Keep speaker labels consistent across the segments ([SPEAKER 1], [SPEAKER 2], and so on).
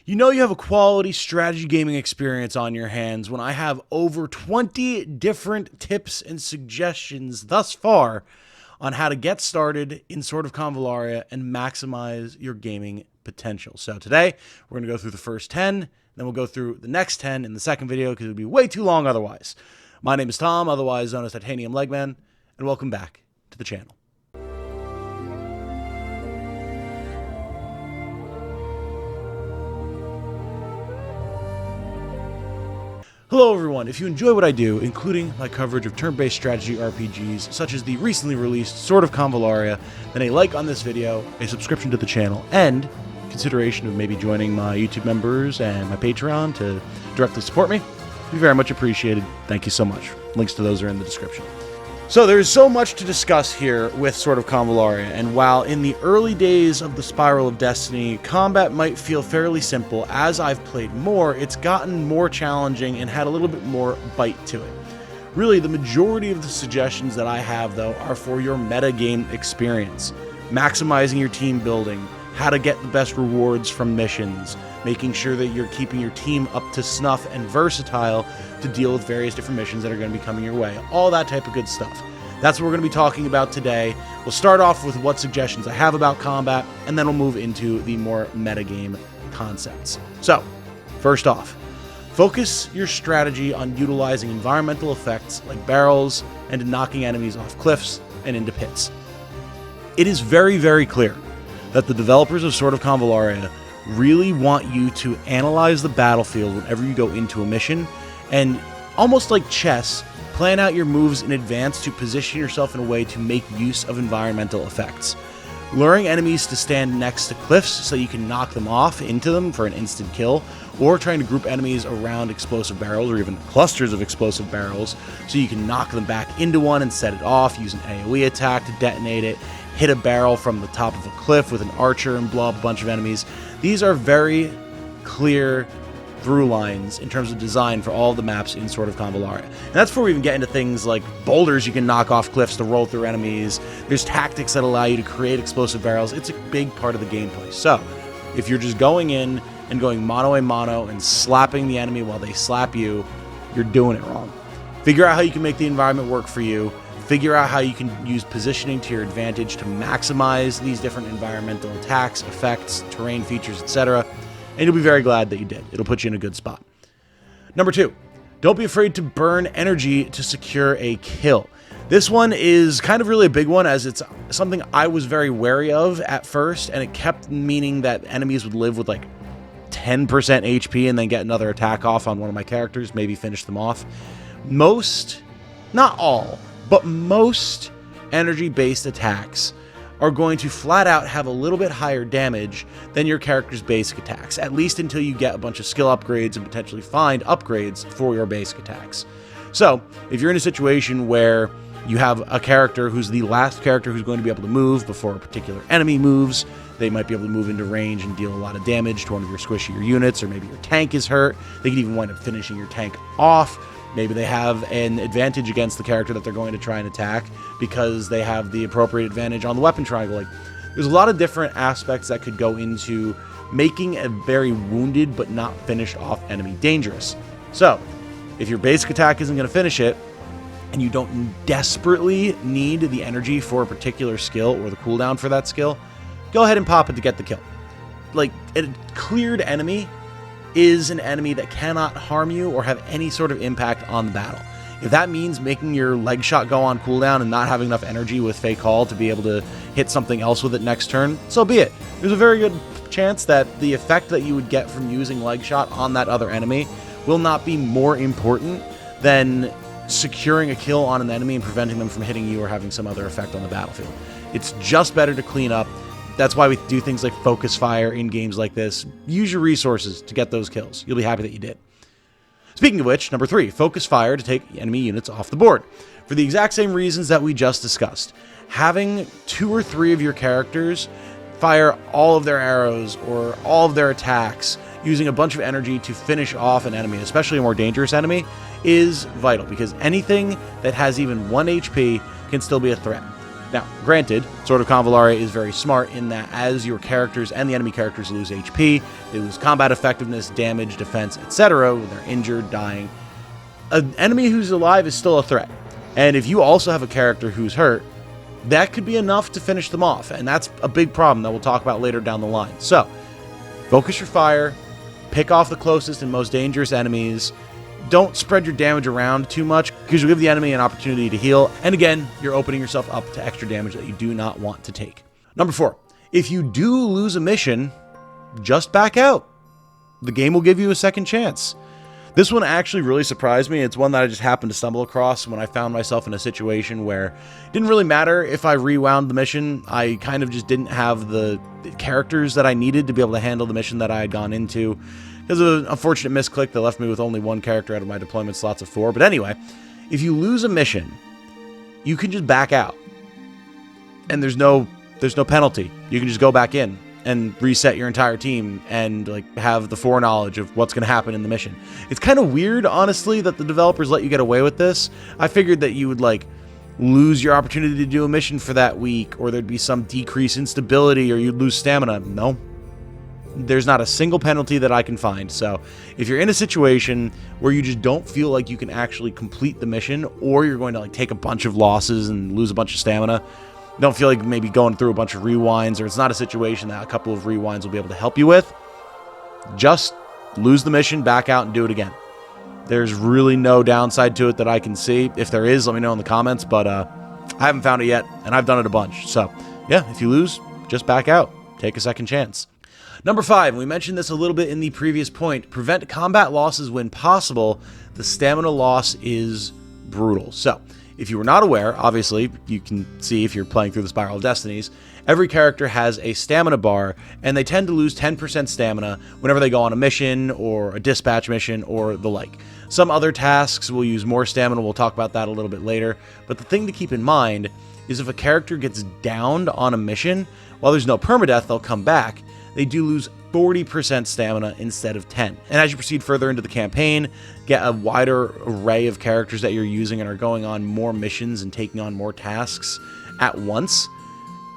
[SPEAKER 1] You know you have a quality strategy gaming experience on your hands when I have over 20 different tips and suggestions thus far on how to get started in Sword of Convallaria and maximize your gaming potential. So today, we're going to go through the first 10, then we'll go through the next 10 in the second video because it would be way too long otherwise. My name is Tom, otherwise known as Titanium Legman, and welcome back to the channel. Hello everyone, if you enjoy what I do, including my coverage of turn-based strategy RPGs such as the recently released Sword of Convallaria, then a like on this video, a subscription to the channel, and consideration of maybe joining my YouTube members and my Patreon to directly support me, would be very much appreciated. Thank you so much. Links to those are in the description. So there's so much to discuss here with Sword of Convallaria, and while in the early days of the Spiral of Destiny, combat might feel fairly simple, as I've played more, it's gotten more challenging and had a little bit more bite to it. Really, the majority of the suggestions that I have, though, are for your metagame experience. Maximizing your team building, how to get the best rewards from missions, making sure that you're keeping your team up to snuff and versatile to deal with various different missions that are going to be coming your way. All that type of good stuff. That's what we're going to be talking about today. We'll start off with what suggestions I have about combat, and then we'll move into the more metagame concepts. So, first off, focus your strategy on utilizing environmental effects like barrels and knocking enemies off cliffs and into pits. It is very, very clear that the developers of Sword of Convallaria really want you to analyze the battlefield whenever you go into a mission, and almost like chess, plan out your moves in advance to position yourself in a way to make use of environmental effects. Luring enemies to stand next to cliffs so you can knock them off into them for an instant kill, or trying to group enemies around explosive barrels or even clusters of explosive barrels so you can knock them back into one and set it off, use an AoE attack to detonate it, hit a barrel from the top of a cliff with an archer and blow up a bunch of enemies. These are very clear through lines in terms of design for all of the maps in Sword of Convallaria. And that's before we even get into things like boulders you can knock off cliffs to roll through enemies. There's tactics that allow you to create explosive barrels. It's a big part of the gameplay. So, if you're just going in and going mano a mano and slapping the enemy while they slap you, you're doing it wrong. Figure out how you can make the environment work for you. Figure out how you can use positioning to your advantage to maximize these different environmental attacks, effects, terrain features, etc. And you'll be very glad that you did. It'll put you in a good spot. Number 2, don't be afraid to burn energy to secure a kill. This one is kind of really a big one, as it's something I was very wary of at first, and it kept meaning that enemies would live with like 10% HP and then get another attack off on one of my characters, maybe finish them off. Most, not all, but most energy-based attacks are going to flat out have a little bit higher damage than your character's basic attacks, at least until you get a bunch of skill upgrades and potentially find upgrades for your basic attacks. So, if you're in a situation where you have a character who's the last character who's going to be able to move before a particular enemy moves, they might be able to move into range and deal a lot of damage to one of your squishier units, or maybe your tank is hurt, they could even wind up finishing your tank off. Maybe they have an advantage against the character that they're going to try and attack because they have the appropriate advantage on the weapon triangle. Like, there's a lot of different aspects that could go into making a very wounded but not finished off enemy dangerous. So, if your basic attack isn't going to finish it, and you don't desperately need the energy for a particular skill or the cooldown for that skill, go ahead and pop it to get the kill. Like, a cleared enemy is an enemy that cannot harm you or have any sort of impact on the battle. If that means making your leg shot go on cooldown and not having enough energy with Fake Haul to be able to hit something else with it next turn, so be it. There's a very good chance that the effect that you would get from using leg shot on that other enemy will not be more important than securing a kill on an enemy and preventing them from hitting you or having some other effect on the battlefield. It's just better to clean up. That's why we do things like focus fire in games like this. Use your resources to get those kills. You'll be happy that you did. Speaking of which, number 3, focus fire to take enemy units off the board. For the exact same reasons that we just discussed. Having 2 or 3 of your characters fire all of their arrows or all of their attacks using a bunch of energy to finish off an enemy, especially a more dangerous enemy, is vital, because anything that has even 1 HP can still be a threat. Now, granted, Sword of Convallaria is very smart in that as your characters and the enemy characters lose HP, they lose combat effectiveness, damage, defense, etc. when they're injured, dying. An enemy who's alive is still a threat. And if you also have a character who's hurt, that could be enough to finish them off. And that's a big problem that we'll talk about later down the line. So, focus your fire, pick off the closest and most dangerous enemies. Don't spread your damage around too much because you'll give the enemy an opportunity to heal. And again, you're opening yourself up to extra damage that you do not want to take. Number 4, if you do lose a mission, just back out. The game will give you a second chance. This one actually really surprised me. It's one that I just happened to stumble across when I found myself in a situation where it didn't really matter if I rewound the mission. I kind of just didn't have the characters that I needed to be able to handle the mission that I had gone into. Because of an unfortunate misclick that left me with only one character out of my deployment slots of 4. But anyway, if you lose a mission, you can just back out. And there's no penalty. You can just go back in and reset your entire team and have the foreknowledge of what's going to happen in the mission. It's kind of weird, honestly, that the developers let you get away with this. I figured that you would lose your opportunity to do a mission for that week, or there'd be some decrease in stability, or you'd lose stamina. No. There's not a single penalty that I can find. So if you're in a situation where you just don't feel like you can actually complete the mission, or you're going to take a bunch of losses and lose a bunch of stamina, don't feel like maybe going through a bunch of rewinds, or it's not a situation that a couple of rewinds will be able to help you with, just lose the mission, back out, and do it again. There's really no downside to it that I can see. If there is, let me know in the comments, but I haven't found it yet, and I've done it a bunch. So yeah, if you lose, just back out. Take a second chance. Number 5, we mentioned this a little bit in the previous point. Prevent combat losses when possible. The stamina loss is brutal. So if you were not aware, obviously, you can see if you're playing through the Spiral of Destinies, every character has a stamina bar, and they tend to lose 10% stamina whenever they go on a mission, or a dispatch mission, or the like. Some other tasks will use more stamina, we'll talk about that a little bit later, but the thing to keep in mind is if a character gets downed on a mission, while there's no permadeath, they'll come back, they do lose 40% stamina instead of 10. And as you proceed further into the campaign, get a wider array of characters that you're using and are going on more missions and taking on more tasks at once,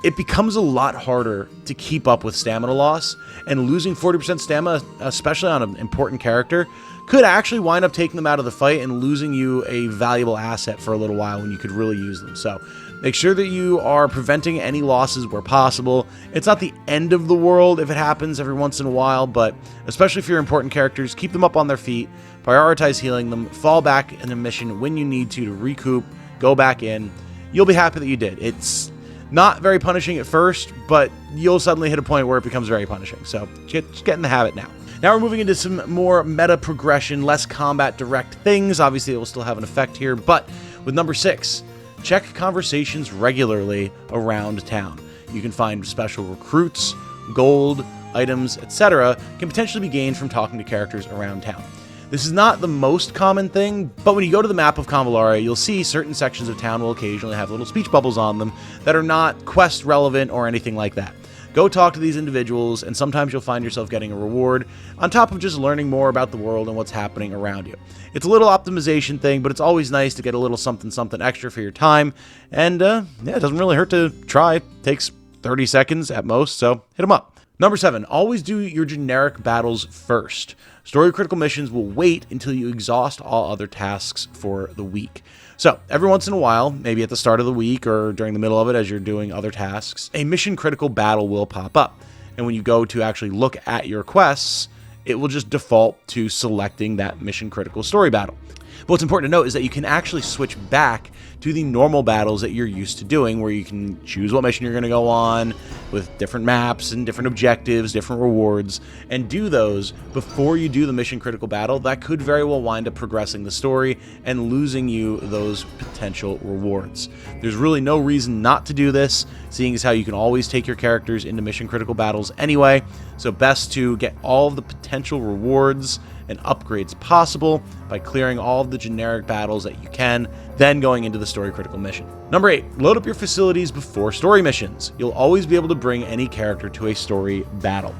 [SPEAKER 1] it becomes a lot harder to keep up with stamina loss, and losing 40% stamina, especially on an important character, could actually wind up taking them out of the fight and losing you a valuable asset for a little while when you could really use them. So make sure that you are preventing any losses where possible. It's not the end of the world if it happens every once in a while, but especially for your important characters, keep them up on their feet, prioritize healing them, fall back in a mission when you need to recoup, go back in. You'll be happy that you did. It's not very punishing at first, but you'll suddenly hit a point where it becomes very punishing. So just get in the habit now. Now we're moving into some more meta progression, less combat direct things. Obviously, it will still have an effect here, but with number 6, check conversations regularly around town. You can find special recruits, gold, items, etc. can potentially be gained from talking to characters around town. This is not the most common thing, but when you go to the map of Convallaria, you'll see certain sections of town will occasionally have little speech bubbles on them that are not quest relevant or anything like that. Go talk to these individuals, and sometimes you'll find yourself getting a reward on top of just learning more about the world and what's happening around you. It's a little optimization thing, but it's always nice to get a little something extra for your time, and yeah, it doesn't really hurt to try. It takes 30 seconds at most, so hit them up. Number 7, always do your generic battles first. Story critical missions will wait until you exhaust all other tasks for the week. So every once in a while, maybe at the start of the week or during the middle of it as you're doing other tasks, a mission critical battle will pop up. And when you go to actually look at your quests, it will just default to selecting that mission critical story battle. But what's important to note is that you can actually switch back to the normal battles that you're used to doing, where you can choose what mission you're going to go on with different maps and different objectives, different rewards, and do those before you do the mission critical battle. That could very well wind up progressing the story and losing you those potential rewards. There's really no reason not to do this, seeing as how you can always take your characters into mission critical battles anyway, so best to get all of the potential rewards and upgrades possible by clearing all of the generic battles that you can, then going into the story critical mission. Number 8, load up your facilities before story missions. You'll always be able to bring any character to a story battle.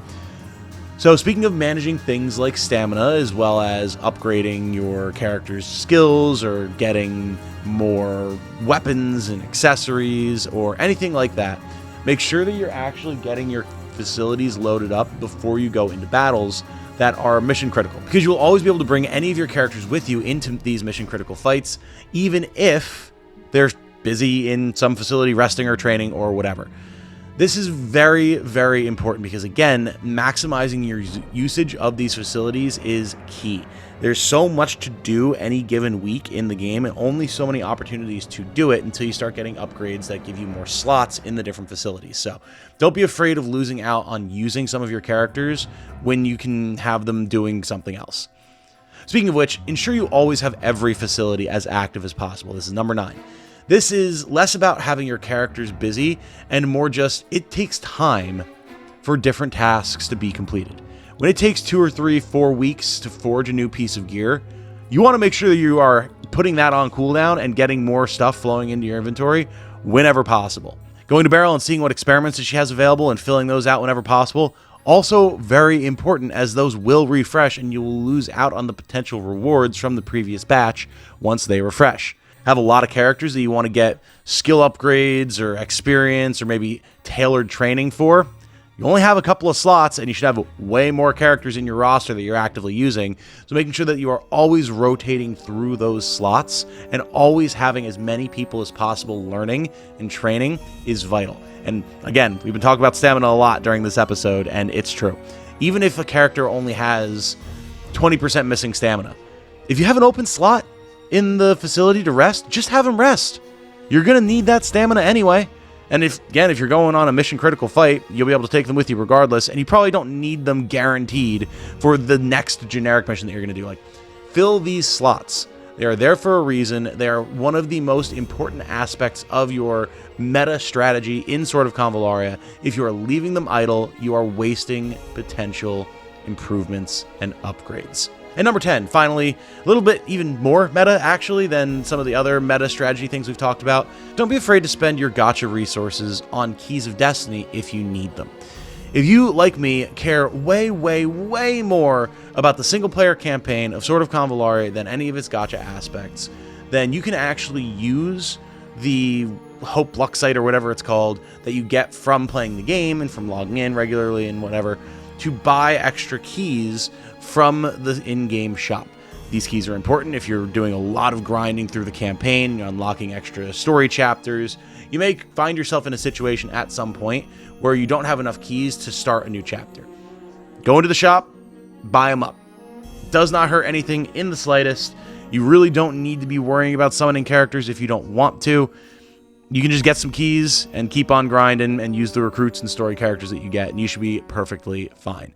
[SPEAKER 1] So speaking of managing things like stamina, as well as upgrading your character's skills or getting more weapons and accessories or anything like that, make sure that you're actually getting your facilities loaded up before you go into battles that are mission critical, because you'll always be able to bring any of your characters with you into these mission critical fights, even if they're busy in some facility resting or training or whatever. This is very, very important because, again, maximizing your usage of these facilities is key. There's so much to do any given week in the game and only so many opportunities to do it until you start getting upgrades that give you more slots in the different facilities. So don't be afraid of losing out on using some of your characters when you can have them doing something else. Speaking of which, ensure you always have every facility as active as possible. This is number 9. This is less about having your characters busy and more just it takes time for different tasks to be completed. When it takes 2 or 3, 4 weeks to forge a new piece of gear, you want to make sure that you are putting that on cooldown and getting more stuff flowing into your inventory whenever possible. Going to Beryl and seeing what experiments that she has available and filling those out whenever possible, also very important, as those will refresh and you will lose out on the potential rewards from the previous batch once they refresh. Have a lot of characters that you want to get skill upgrades or experience or maybe tailored training for. You only have a couple of slots and you should have way more characters in your roster that you're actively using. So making sure that you are always rotating through those slots and always having as many people as possible learning and training is vital. And again, we've been talking about stamina a lot during this episode, and it's true. Even if a character only has 20% missing stamina, if you have an open slot in the facility to rest, just have them rest. You're going to need that stamina anyway. And if you're going on a mission critical fight, you'll be able to take them with you regardless, and you probably don't need them guaranteed for the next generic mission that you're going to do. Like, fill these slots. They are there for a reason. They are one of the most important aspects of your meta strategy in Sword of Convallaria. If you are leaving them idle, you are wasting potential improvements and upgrades. And number 10, finally, a little bit even more meta, actually, than some of the other meta strategy things we've talked about. Don't be afraid to spend your gacha resources on Keys of Destiny if you need them. If you, like me, care way, way, way more about the single-player campaign of Sword of Convallaria than any of its gacha aspects, then you can actually use the Hope Luck site or whatever it's called that you get from playing the game and from logging in regularly and whatever to buy extra keys from the in-game shop. These keys are important if you're doing a lot of grinding through the campaign, you're unlocking extra story chapters. You may find yourself in a situation at some point where you don't have enough keys to start a new chapter. Go into the shop, buy them up. Does not hurt anything in the slightest. You really don't need to be worrying about summoning characters if you don't want to. You can just get some keys and keep on grinding and use the recruits and story characters that you get, and you should be perfectly fine.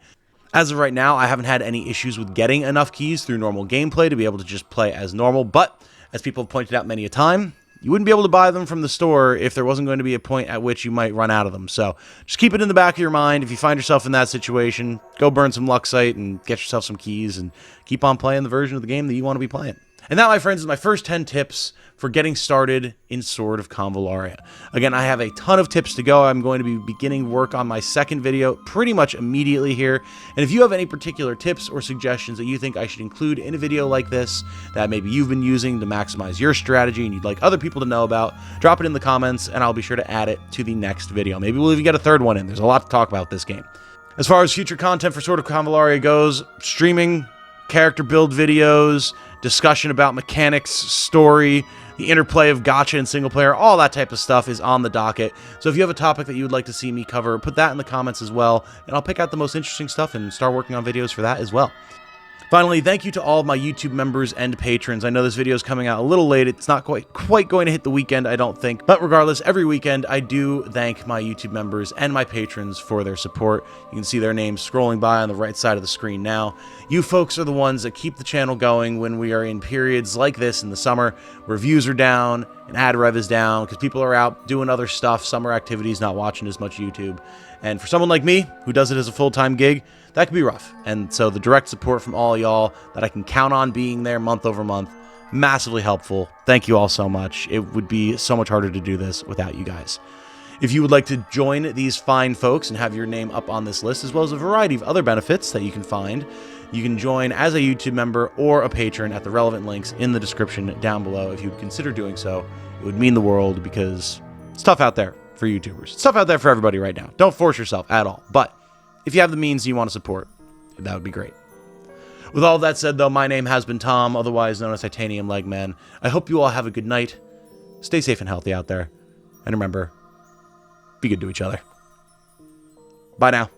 [SPEAKER 1] As of right now, I haven't had any issues with getting enough keys through normal gameplay to be able to just play as normal, but as people have pointed out many a time, you wouldn't be able to buy them from the store if there wasn't going to be a point at which you might run out of them. So just keep it in the back of your mind. If you find yourself in that situation, go burn some Luxite and get yourself some keys and keep on playing the version of the game that you want to be playing. And that, my friends, is my first 10 tips for getting started in Sword of Convallaria. Again, I have a ton of tips to go. I'm going to be beginning work on my second video pretty much immediately here. And if you have any particular tips or suggestions that you think I should include in a video like this, that maybe you've been using to maximize your strategy and you'd like other people to know about, drop it in the comments and I'll be sure to add it to the next video. Maybe we'll even get a third one in. There's a lot to talk about this game. As far as future content for Sword of Convallaria goes, streaming, character build videos, discussion about mechanics, story, the interplay of gacha and single player, all that type of stuff is on the docket. So if you have a topic that you would like to see me cover, put that in the comments as well, and I'll pick out the most interesting stuff and start working on videos for that as well. Finally, thank you to all of my YouTube members and patrons. I know this video is coming out a little late. It's not quite going to hit the weekend, I don't think. But regardless, every weekend, I do thank my YouTube members and my patrons for their support. You can see their names scrolling by on the right side of the screen now. You folks are the ones that keep the channel going when we are in periods like this in the summer, where views are down and ad rev is down because people are out doing other stuff, summer activities, not watching as much YouTube. And for someone like me, who does it as a full-time gig, that can be rough. And so the direct support from all y'all that I can count on being there month over month, massively helpful. Thank you all so much. It would be so much harder to do this without you guys. If you would like to join these fine folks and have your name up on this list, as well as a variety of other benefits that you can find, you can join as a YouTube member or a patron at the relevant links in the description down below. If you would consider doing so, it would mean the world, because it's tough out there for YouTubers. It's tough out there for everybody right now. Don't force yourself at all. But if you have the means you want to support, that would be great. With all that said, though, my name has been Tom, otherwise known as Titanium Legman. I hope you all have a good night. Stay safe and healthy out there. And remember, be good to each other. Bye now.